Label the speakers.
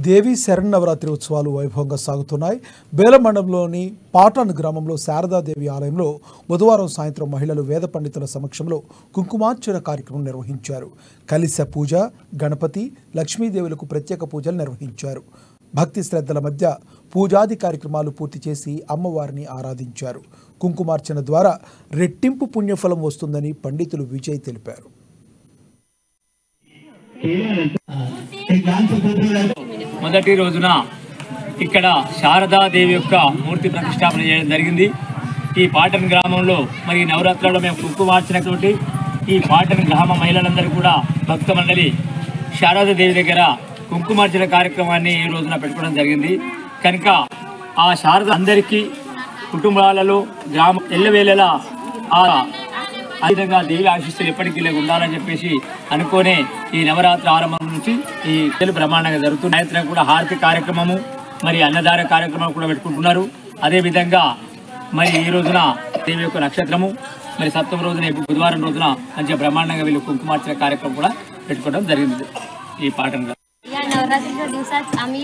Speaker 1: దేవి శరన్నవరాత్రి ఉత్సవాలు వైభవంగా సాగుతున్నాయి. బేలమండలంలోని పాటన్ గ్రామంలో శారదాదేవి ఆలయంలో బుధవారం సాయంత్రం మహిళలు వేద పండితుల సమక్షంలో కుంకుమార్చన కార్యక్రమం నిర్వహించారు. కలిశ పూజ, గణపతి, లక్ష్మీదేవులకు ప్రత్యేక పూజలు నిర్వహించారు. భక్తి శ్రద్ధల మధ్య పూజాది కార్యక్రమాలు పూర్తి చేసి అమ్మవారిని ఆరాధించారు. కుంకుమార్చన ద్వారా రెట్టింపు పుణ్యఫలం వస్తుందని పండితులు విజయ్ తెలిపారు.
Speaker 2: మొదటి రోజున ఇక్కడ శారదాదేవి యొక్క మూర్తి ప్రతిష్టాపన చేయడం జరిగింది. ఈ పాటన్ గ్రామంలో మరి నవరాత్రులలో మేము కుంకుమార్చనతోటి ఈ పాటన్ గ్రామ మహిళలందరూ కూడా భక్త మండలి శారదాదేవి దగ్గర కుంకుమార్చన కార్యక్రమాన్ని ఈ రోజున పెట్టుకోవడం జరిగింది. కనుక ఆ శారద అందరికీ కుటుంబాలలో గ్రామ ఎల్లవేళలా ఆ విధంగా దేవి ఆశీస్సులు ఎప్పటికీ ఉండాలని చెప్పేసి అనుకోనే ఈ నవరాత్రి ఆరంభం నుంచి ఈ తెలుగు బ్రహ్మాండంగా జరుగుతుంది. సాయంత్రం కూడా హారతి కార్యక్రమము మరి అన్నదాన కార్యక్రమం కూడా పెట్టుకుంటున్నారు. అదేవిధంగా మరి ఈ రోజున దేవి యొక్క నక్షత్రము మరి సప్తమ రోజున బుధవారం రోజున మంచిగా బ్రహ్మాండంగా వీళ్ళు కుంకుమార్చన కార్యక్రమం కూడా పెట్టుకోవడం జరిగింది. ఈ పాటను
Speaker 3: या नवरात्रीच्या दिवसात आम्ही